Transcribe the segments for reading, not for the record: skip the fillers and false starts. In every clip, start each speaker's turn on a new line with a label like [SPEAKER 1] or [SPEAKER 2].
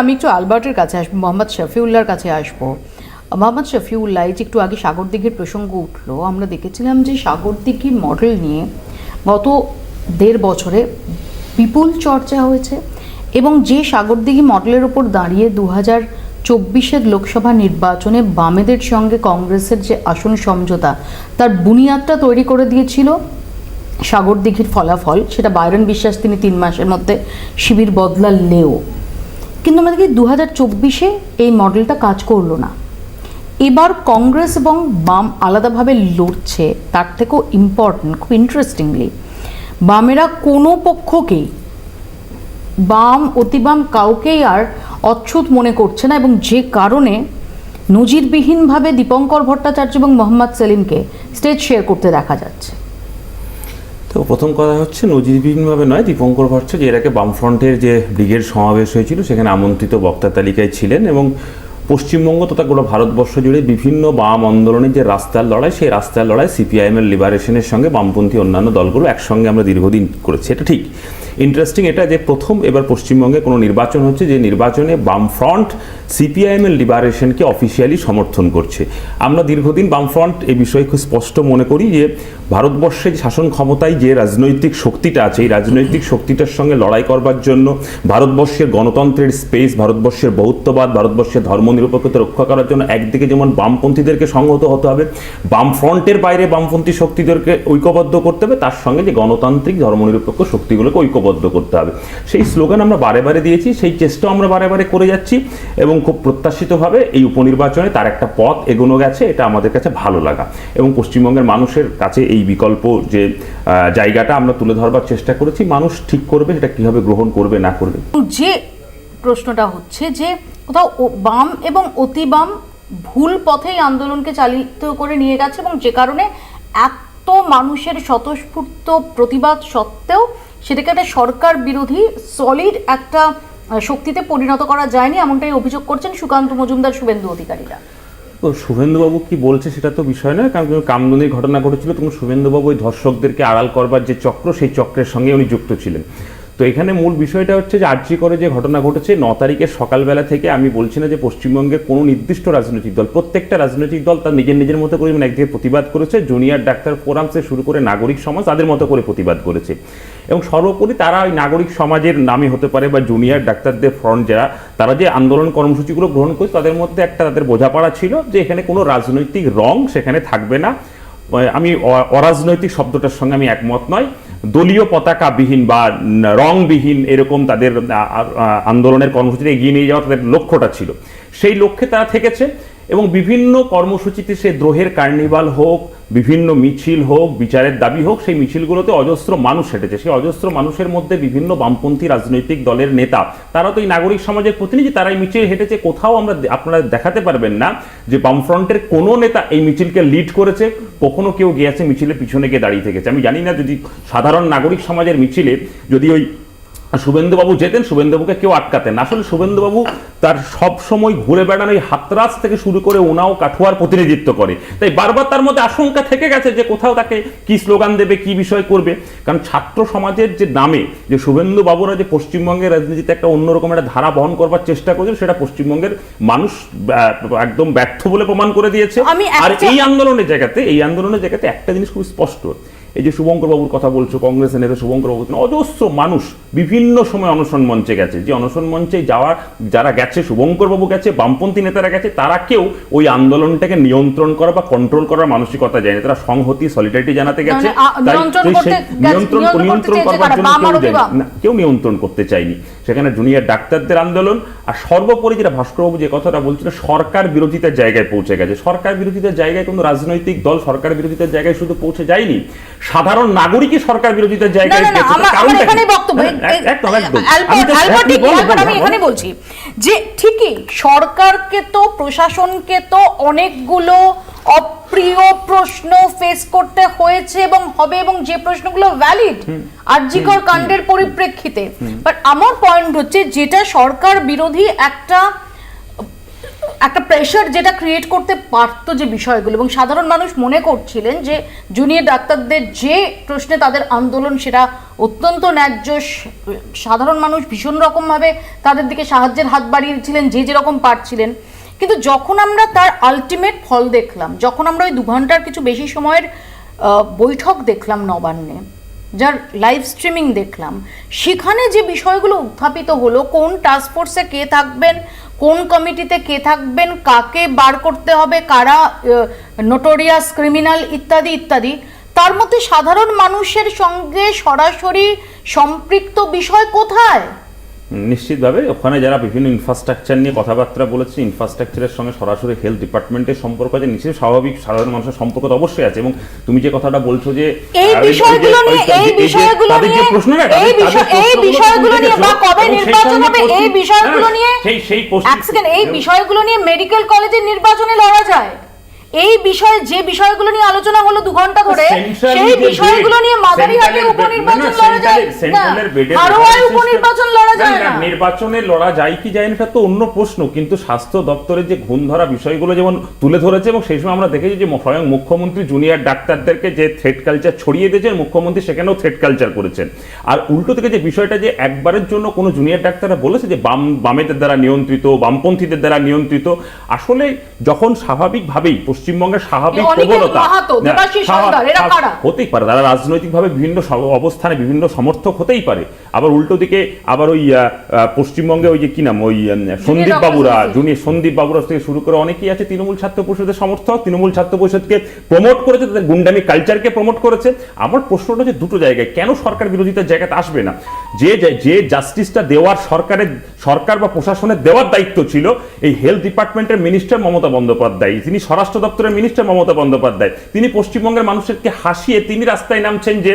[SPEAKER 1] আমি একটু আলবার্টের কাছে আসবো, মোহাম্মদ শফিউল্লাহর কাছে আসবো। মোহাম্মদ শফিউল্লাহ, যে একটু আগে সাগরদিঘির প্রসঙ্গ উঠলো, আমরা দেখেছিলাম যে সাগরদিঘি মডেল নিয়ে গত 1.5 বছরে বিপুল চর্চা হয়েছে এবং যে সাগরদিঘি মডেলের ওপর দাঁড়িয়ে 2024-এর লোকসভা নির্বাচনে বামেদের সঙ্গে কংগ্রেসের যে আসন সমঝোতা, তার বুনিয়াদটা তৈরি করে দিয়েছিল সাগরদিঘির ফলাফল। সেটা বাইরন বিশ্বাস তিনি 3 মাসের মধ্যে শিবির বদলালেও, কিন্তু আমরা দেখি 2024-এ এই মডেলটা কাজ করলো না। এবার কংগ্রেস এবং বাম আলাদাভাবে লড়ছে। তার থেকেও ইম্পর্টেন্ট, খুব ইন্টারেস্টিংলি, বামেরা কোনো পক্ষকেই, বাম অতিবাম কাউকেই আর অচ্ছুত মনে করছে না, এবং যে কারণে নজিরবিহীনভাবে দীপঙ্কর ভট্টাচার্য এবং মোহাম্মদ সেলিমকে স্টেজ শেয়ার করতে দেখা যাচ্ছে।
[SPEAKER 2] তো প্রথম কথা হচ্ছে, নজিরবিহীনভাবে নয়, দীপঙ্কর ভট্টাচার্য এর আগে বামফ্রন্টের যে ব্রিগেড সমাবেশ হয়েছিল সেখানে আমন্ত্রিত বক্তা তালিকায় ছিলেন, এবং পশ্চিমবঙ্গ তথা গোটা ভারতবর্ষ জুড়ে বিভিন্ন বাম আন্দোলনের যে রাস্তার লড়াই, সেই রাস্তার লড়াই সিপিআইএমের লিবারেশনের সঙ্গে বামপন্থী অন্যান্য দলগুলো একসঙ্গে আমরা দীর্ঘদিন করেছি। এটা ঠিক ইন্টারেস্টিং এটা যে প্রথম এবার পশ্চিমবঙ্গে কোনো নির্বাচন হচ্ছে যে নির্বাচনে বামফ্রন্ট সিপিআইএমের লিবারেশনকে অফিসিয়ালি সমর্থন করছে। আমরা দীর্ঘদিন বামফ্রন্ট এই বিষয়ে খুব স্পষ্ট মনে করি যে ভারতবর্ষের শাসন ক্ষমতায় যে রাজনৈতিক শক্তিটা আছে, এই রাজনৈতিক শক্তিটার সঙ্গে লড়াই করবার জন্য ভারতবর্ষের গণতন্ত্রের স্পেস, ভারতবর্ষের বহুত্ববাদ, ভারতবর্ষের ধর্মনিরপেক্ষতা রক্ষা করার জন্য একদিকে যেমন বামপন্থীদেরকে সংহত হতে হবে, বামফ্রন্টের বাইরে বামপন্থী শক্তিদেরকে ঐক্যবদ্ধ করতে হবে, তার সঙ্গে যে গণতান্ত্রিক ধর্মনিরপেক্ষ শক্তিগুলোকে ঐক্যবদ্ধ করতে হবে। সেই স্লোগান আমরা বারে বারে দিয়েছি, সেই চেষ্টাও আমরা বারে বারে করে যাচ্ছি, এবং খুব প্রত্যাশিতভাবে এই উপনির্বাচনে তার একটা পথ এগোনো গেছে। এটা আমাদের কাছে ভালো লাগা, এবং পশ্চিমবঙ্গের মানুষের কাছে এই বিকল্প যে জায়গাটা আমরা তুলে ধরবার চেষ্টা করেছি। মানুষ ঠিক করবে সেটা কিভাবে গ্রহণ করবে না করবে।
[SPEAKER 1] যে প্রশ্নটা হচ্ছে যে কোথাও বাম এবং অতি বাম ভুল পথেই আন্দোলনকে চালিত করে নিয়ে গেছে, এবং যে কারণে এত মানুষের স্বতঃস্ফূর্ত প্রতিবাদ সত্ত্বেও সেটাকে একটা সরকার বিরোধী সলিড একটা শক্তিতে পরিণত করা যায়নি, এমনটাই অভিযোগ করছেন সুকান্ত মজুমদার, শুভেন্দু অধিকারীরা।
[SPEAKER 2] শুভেন্দুবাবু কি বলছে সেটা তো বিষয় নয়, কারণ কামদুনির ঘটনা ঘটেছিল তখন শুভেন্দুবাবু ওই ধর্ষকদেরকে আড়াল করবার যে চক্র, সেই চক্রের সঙ্গে উনি যুক্ত ছিলেন। তো এখানে মূল বিষয়টা হচ্ছে যে আরজি করে যে ঘটনা ঘটেছে 9 তারিখের সকালবেলা থেকে, আমি বলছি না যে পশ্চিমবঙ্গের কোনো নির্দিষ্ট রাজনৈতিক দল, প্রত্যেকটা রাজনৈতিক দল তার নিজের মতো করে একদিকে প্রতিবাদ করেছে, জুনিয়র ডাক্তার ফোরাম থেকে শুরু করে নাগরিক সমাজ তাদের মতো করে প্রতিবাদ করেছে, এবং সর্বোপরি তারা ওই নাগরিক সমাজের নামে হতে পারে বা জুনিয়র ডাক্তারদের ফ্রন্ট যারা, তারা যে আন্দোলন কর্মসূচিগুলো গ্রহণ করেছে তাদের মধ্যে একটা তাদের বোঝাপড়া ছিল যে এখানে কোনো রাজনৈতিক রং সেখানে থাকবে না। আমি অরাজনৈতিক শব্দটার সঙ্গে আমি একমত নয়, দলীয় পতাকাবিহীন বা রংবিহীন এরকম তাদের আন্দোলনের কর্মসূচিতে এগিয়ে নিয়ে যাওয়া তাদের লক্ষ্যটা ছিল। সেই লক্ষ্যে তারা থেকেছে, এবং বিভিন্ন কর্মসূচিতে সে দ্রোহের কার্নিভাল হোক, বিভিন্ন মিছিল হোক, বিচারের দাবি হোক, সেই মিছিলগুলোতে অজস্র মানুষ হেঁটেছে। সেই অজস্র মানুষের মধ্যে বিভিন্ন বামপন্থী রাজনৈতিক দলের নেতা, তারা তো এই নাগরিক সমাজের প্রতিনিধি, তারা এই মিছিল হেঁটেছে। কোথাও আপনারা দেখাতে পারবেন না যে বামফ্রন্টের কোনো নেতা এই মিছিলকে লিড করেছে, কখনো কেউ গিয়েছে মিছিলের পিছনে গিয়ে দাঁড়িয়ে থেকেছে। আমি জানি না যদি সাধারণ নাগরিক সমাজের মিছিলে যদি ওই শুভেন্দুবাবু যেতেন, শুভেন্দুবাবুকে কেউ আটকাতেন না। আসলে শুভেন্দুবাবু তার সব সময় ঘুরে বেড়ানো এই হাতরাস থেকে শুরু করে ওনাও কাঠুয়ার প্রতিনিধিত্ব করে, তাই বারবার তার মধ্যে আশঙ্কা থেকে গেছে যে কোথাও তাকে কি স্লোগান দেবে, কি বিষয় করবে। কারণ ছাত্র সমাজের যে নামে যে শুভেন্দুবাবুরা যে পশ্চিমবঙ্গের রাজনীতিতে একটা অন্যরকম একটা ধারা বহন করবার চেষ্টা করেছিল, সেটা পশ্চিমবঙ্গের মানুষ একদম ব্যর্থ বলে প্রমাণ করে দিয়েছে। আর এই আন্দোলনের জায়গাতে একটা জিনিস খুব স্পষ্ট, এই যে শুভঙ্কর বাবুর কথা বলছো, কংগ্রেসের নেতা শুভঙ্কর বাবু, অজস্র মানুষ বিভিন্ন সময় অনশন মঞ্চে গেছে। যে অনশন মঞ্চে যারা গেছে, শুভঙ্কর বাবু গেছে, বামপন্থী নেতারা গেছে, তারা কেউ ওই আন্দোলনটাকে নিয়ন্ত্রণ করা বা কন্ট্রোল করার মানসিকতা যায়নি। তারা সংহতি, সলিডারিটি জানাতে গেছে, নিয়ন্ত্রণ করবার জন্য কেউ নিয়ন্ত্রণ করতে চায়নি। সেখানে জুনিয়র ডাক্তারদের আন্দোলন, আর সর্বোপরি যেটা ভাস্করবাবু যে কথাটা বলছিল, সরকার বিরোধিতার জায়গায় পৌঁছে গেছে। সরকার বিরোধিতার জায়গায় কোনো রাজনৈতিক দল সরকার বিরোধিতার জায়গায় শুধু পৌঁছে যায়নি, সাধারণ নাগরিকই সরকার বিরোধিতার জায়গায়।
[SPEAKER 1] আমি এখানে বলছি যে ঠিকই সরকারকে তো, প্রশাসনকে তো অনেকগুলো অপ্রিয় প্রশ্ন ফেস করতে হয়েছে এবং হবে, এবং যে প্রশ্নগুলো ভ্যালিড আরজিকর কাণ্ডের পরিপ্রেক্ষিতে। বাট আমার পয়েন্ট হচ্ছে, যেটা সরকার বিরোধী একটা একটা প্রেশার যেটা ক্রিয়েট করতে পারতো যে বিষয়গুলো, এবং সাধারণ মানুষ মনে করছিলেন যে জুনিয়র ডাক্তারদের যে প্রশ্নে তাদের আন্দোলন সেটা অত্যন্ত ন্যায্য। সাধারণ মানুষ ভীষণ রকমভাবে তাদের দিকে সাহায্যের হাত বাড়িয়েছিলেন যে যেরকম পারছিলেন। কিন্তু যখন আমরা তার আলটিমেট ফল দেখলাম, যখন আমরা ওই 2 ঘন্টার কিছু বেশি সময়ের বৈঠক দেখলাম নবান্নে, যার লাইভ স্ট্রিমিং দেখলাম, সেখানে যে বিষয়গুলো উত্থাপিত হলো, কোন টাস্ক ফোর্সে কে থাকবেন, কোন কমিটিতে কে থাকবেন, কাকে বার করতে হবে, কারা নোটোরিয়াস ক্রিমিনাল ইত্যাদি ইত্যাদি, তার মধ্যে সাধারণ মানুষের সঙ্গে সরাসরি সম্পৃক্ত বিষয় কোথায়?
[SPEAKER 2] নিশ্চিতভাবে ওখানে যারা বিভিন্ন ইনফ্রাস্ট্রাকচার নিয়ে কথাবার্তা বলেছে, ইনফ্রাস্ট্রাকচারের সঙ্গে সরাসরি হেলথ ডিপার্টমেন্টের সম্পর্ক আছে, নিশ্চয়ই স্বাভাবিক সাধারণ মানুষের সম্পর্ক তো অবশ্যই আছে। এবং তুমি যে কথাটা বলছো যে
[SPEAKER 1] এই বিষয়গুলো নিয়ে বা কবে নির্বাচন হবে, এই বিষয়গুলো নিয়ে মেডিকেল কলেজের নির্বাচনে লড়া যায়। এই বিষয়ে যে বিষয়গুলো নিয়ে আলোচনা হলো 2 ঘন্টা ধরে, সেই বিষয়গুলো নিয়ে মাদারিহাটে উপনির্বাচন লড়া যায় না, হারোয়ায় উপনির্বাচন লড়া যায় না।
[SPEAKER 2] নির্বাচনে লড়া যায় কি যায় না সেটা তো অন্য প্রশ্ন, কিন্তু স্বাস্থ্য দপ্তরের যে ঘুণ ধরা বিষয়গুলো যেমন তুলে ধরেছে, এবং সেই সময় আমরা দেখেছি যে স্বয়ং মুখ্যমন্ত্রী জুনিয়র ডাক্তারদেরকে যে থ্রেট কালচার ছড়িয়ে দিয়েছেন, মুখ্যমন্ত্রী সেখানেও থ্রেট কালচার করেছেন। আর উল্টো থেকে যে বিষয়টা যে একবারের জন্য কোনো জুনিয়র ডাক্তাররা বলেছে যে বামেদের দ্বারা নিয়ন্ত্রিত, বামপন্থীদের দ্বারা নিয়ন্ত্রিত, আসলে যখন স্বাভাবিকভাবেই পশ্চিমবঙ্গের স্বাভাবিক প্রবণতা হতেই পারে, তারা রাজনৈতিকভাবে বিভিন্ন অবস্থানে বিভিন্ন সমর্থক হতেই পারে, আবার উল্টো দিকে আবার ওই পশ্চিমবঙ্গে ওই যে কি নাম, ওই সন্দীপ বাবুরা থেকে শুরু করে অনেকেই আছে তৃণমূল ছাত্র পরিষদের সমর্থক, তৃণমূল ছাত্র পরিষদকে প্রমোট করেছে, তাদের গুন্ডামি কালচারকে প্রমোট করেছে। আমার প্রশ্নটা হচ্ছে দুটো জায়গায়, কেন সরকার বিরোধিতার জায়গাতে আসবে না? যে জাস্টিসটা দেওয়ার সরকার বা প্রশাসনের দেওয়ার দায়িত্ব ছিল এই হেলথ ডিপার্টমেন্টের মিনিস্টার মমতা বন্দ্যোপাধ্যায়, তিনি স্বরাষ্ট্র দপ্তরের মিনিস্টার মমতা বন্দ্যোপাধ্যায়, তিনি পশ্চিমবঙ্গের মানুষকে হাসিয়ে তিনি রাস্তায় নামছেন যে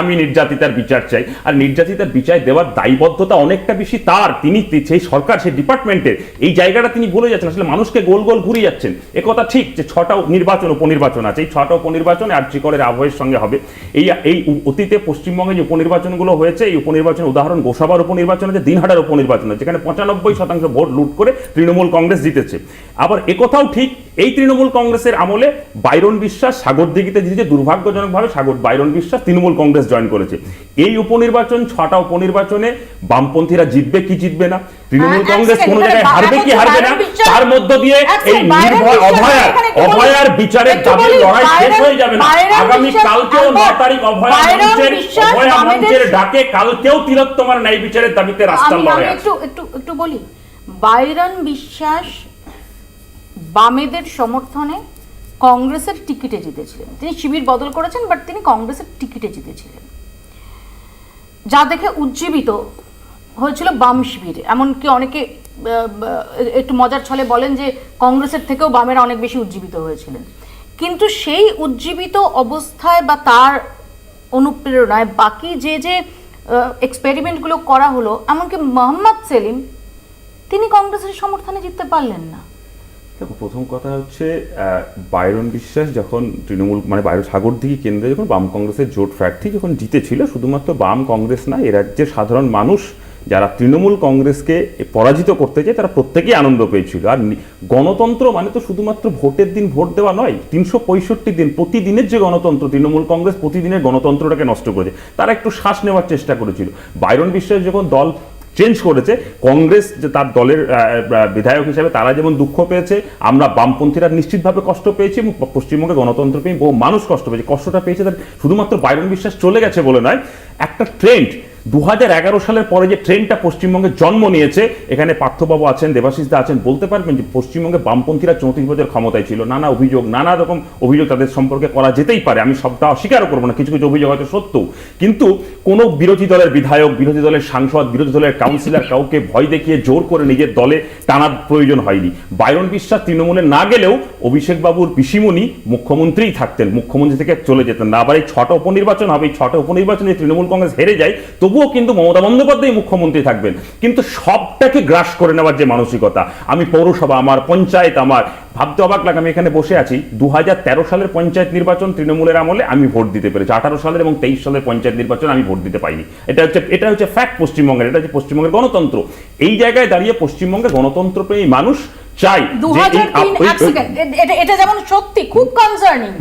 [SPEAKER 2] আমি নির্যাতিতার বিচার চাই। আর নির্যাতিতার বিচার দেওয়ার দায়বদ্ধতা অনেকটা বেশি তার, তিনি সেই সরকার সেই ডিপার্টমেন্টের, এই জায়গাটা তিনি বলে যাচ্ছেন। আসলে মানুষকে গোল গোল ঘুরিয়ে যাচ্ছেন। একথা ঠিক যে 6টা নির্বাচন উপনির্বাচন আছে, এই 6টা উপনির্বাচনে আরজিকরের আবহের সঙ্গে হবে। এই অতীতে পশ্চিমবঙ্গে যে উপনির্বাচনগুলো হয়েছে, এই উপনির্বাচনের উদাহরণ গোসাবার উপনির্বাচন আছে, দিনহাটার উপনির্বাচন আছে, যেখানে 95% ভোট লুট করে তৃণমূল কংগ্রেস জিতেছে। আবার একথাও ঠিক এই তৃণমূল কংগ্রেসের আমলে বাইরন বিশ্বাস সাগরদিঘিতে জিতেছে, দুর্ভাগ্যজনকভাবে বাইরন বিশ্বাস তৃণমূল কংগ্রেস জয়েন করেছে। এই উপনির্বাচন 6টা উপনির্বাচনে বামপন্থীরা জিতবে কি জিতবে না, তৃণমূল কংগ্রেস কোন জায়গায় হারবে কি হারবে না, তার মধ্য দিয়ে এই নির্ভয় অভয়ার বিচারের দাবির লড়াই শেষ হয়ে যাবে না। আগামী কালকেও 9 তারিখ অভয়া মঞ্চের ডাকে কালকেও তিলোত্তমার ন্যায় বিচারের দাবিতে রাস্তার লড়াই।
[SPEAKER 1] একটু বলি, বাইরন বিশ্বাস বামেদের সমর্থনে কংগ্রেসের টিকিটে জিতেছিলেন, তিনি শিবির বদল করেছেন, বাট তিনি কংগ্রেসের টিকিটে জিতেছিলেন, যা দেখে উজ্জীবিত হয়েছিল বাম শিবির। এমনকি অনেকে একটু মজার ছলে বলেন যে কংগ্রেসের থেকেও বামেরা অনেক বেশি উজ্জীবিত হয়েছিলেন। কিন্তু সেই উজ্জীবিত অবস্থায় বা তার অনুপ্রেরণায় বাকি যে এক্সপেরিমেন্টগুলো করা হলো, এমনকি মোহাম্মদ সেলিম তিনি কংগ্রেসের সমর্থনে জিততে পারলেন না।
[SPEAKER 2] দেখো, প্রথম কথা হচ্ছে বাইরন বিশ্বাস যখন তৃণমূল সাগরদিঘি কেন্দ্রে যখন বাম কংগ্রেসের জোট প্রার্থী যখন জিতেছিল, শুধুমাত্র বাম কংগ্রেস না, এ রাজ্যের সাধারণ মানুষ যারা তৃণমূল কংগ্রেসকে পরাজিত করতে চায় তারা প্রত্যেকেই আনন্দ পেয়েছিল। আর গণতন্ত্র মানে তো শুধুমাত্র ভোটের দিন ভোট দেওয়া নয়, 365 দিন প্রতিদিনের যে গণতন্ত্র, তৃণমূল কংগ্রেস প্রতিদিনের গণতন্ত্রটাকে নষ্ট করেছে। তারা একটু শ্বাস নেওয়ার চেষ্টা করেছিল। বাইরন বিশ্বাস যখন দল চেঞ্জ করেছে, কংগ্রেস যে তার দলের বিধায়ক হিসেবে তারা যেমন দুঃখ পেয়েছে, আমরা বামপন্থীরা নিশ্চিতভাবে কষ্ট পেয়েছি, এবং পশ্চিমবঙ্গে গণতন্ত্র পেয়ে বহু মানুষ কষ্ট পেয়েছে। কষ্টটা পেয়েছে তার শুধুমাত্র বাইরন বিশ্বাস চলে গেছে বলে নয়, একটা ট্রেন্ড 2011 সালের পরে যে ট্রেন্ডটা পশ্চিমবঙ্গে জন্ম নিয়েছে, এখানে পার্থবাবু আছেন, দেবাশিসদা আছেন, বলতে পারবেন যে পশ্চিমবঙ্গে বামপন্থীরা 34 বছর ক্ষমতায় ছিল, নানা অভিযোগ, নানা রকম অভিযোগ তাদের সম্পর্কে করা যেতেই পারে, আমি সবটা অস্বীকারও করবো না, কিছু কিছু অভিযোগ হয়তো সত্য, কিন্তু কোনো বিরোধী দলের বিধায়ক, বিরোধী দলের সাংসদ, বিরোধী দলের কাউন্সিলর কাউকে ভয় দেখিয়ে জোর করে নিজের দলে টানার প্রয়োজন হয়নি। বাইরন বিশ্বাস তৃণমূলে না গেলেও অভিষেক বাবুর পিসিমণি মুখ্যমন্ত্রীই থাকতেন, মুখ্যমন্ত্রী থেকে চলে যেতেন না। আবার এই 6টা উপনির্বাচন হবে, এই 6টা উপনির্বাচনে তৃণমূল কংগ্রেস হেরে যায়, তবুও কিন্তু মমতা বন্দ্যোপাধ্যায় মুখ্যমন্ত্রী থাকবেন। কিন্তু সবটাকে গ্রাস করে নেওয়ার যে মানসিকতা, আমি পৌরসভা আমার, পঞ্চায়েত আমার, ভাবতে অবাক লাগে, আমি এখানে বসে আছি, 2013 সালের পঞ্চায়েত নির্বাচন তৃণমূলের আমলে আমি ভোট দিতে পেরেছি, 18 সালের এবং 23 সালের পঞ্চায়েত নির্বাচন আমি ভোট দিতে পাইনি। এটা হচ্ছে ফ্যাক্ট পশ্চিমবঙ্গের, এটা হচ্ছে পশ্চিমবঙ্গের গণতন্ত্র। এই জায়গায় দাঁড়িয়ে পশ্চিমবঙ্গে গণতন্ত্রপ্রেমী মানুষ চাই
[SPEAKER 1] 2003 এক সেকেন্ড, এটা যেমন সত্যি খুব কনসার্নিং,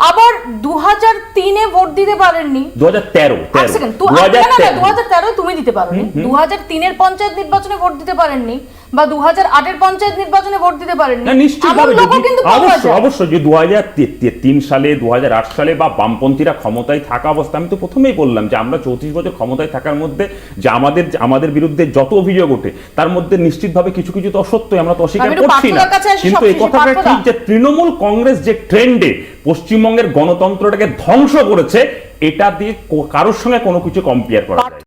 [SPEAKER 1] আবার 2003-এ ভোট দিতে পারেননি।
[SPEAKER 2] 2013
[SPEAKER 1] এক সেকেন্ড, 2013 তুমি দিতে পারোনি, 2003-এর পঞ্চায়েত নির্বাচনে ভোট দিতে পারেননি, বা 2008-এর পঞ্চায়েত নির্বাচনে ভোট দিতে পারেননি।
[SPEAKER 2] না, নিশ্চিতভাবে
[SPEAKER 1] কিন্তু
[SPEAKER 2] অবশ্যই যে 2003 সালে 2008 সালে বা বামপন্থীরা ক্ষমতায় থাকা অবস্থা, আমি তো প্রথমেই বললাম যে আমরা 34 বছর ক্ষমতায় থাকার মধ্যে যে আমাদের বিরুদ্ধে যত অভিযোগ ওঠে তার মধ্যে নিশ্চিতভাবে কিছু কিছু তো অসত্যই, আমরা তো অস্বীকার করছি না, কিন্তু এই কথাটা ঠিক যে তৃণমূল কংগ্রেস যে ট্রেন্ডে পশ্চিমবঙ্গের গণতন্ত্রটাকে ধ্বংস করেছে, এটা দিয়ে কারোর সঙ্গে কোনো কিছু কম্পেয়ার করা যায় না।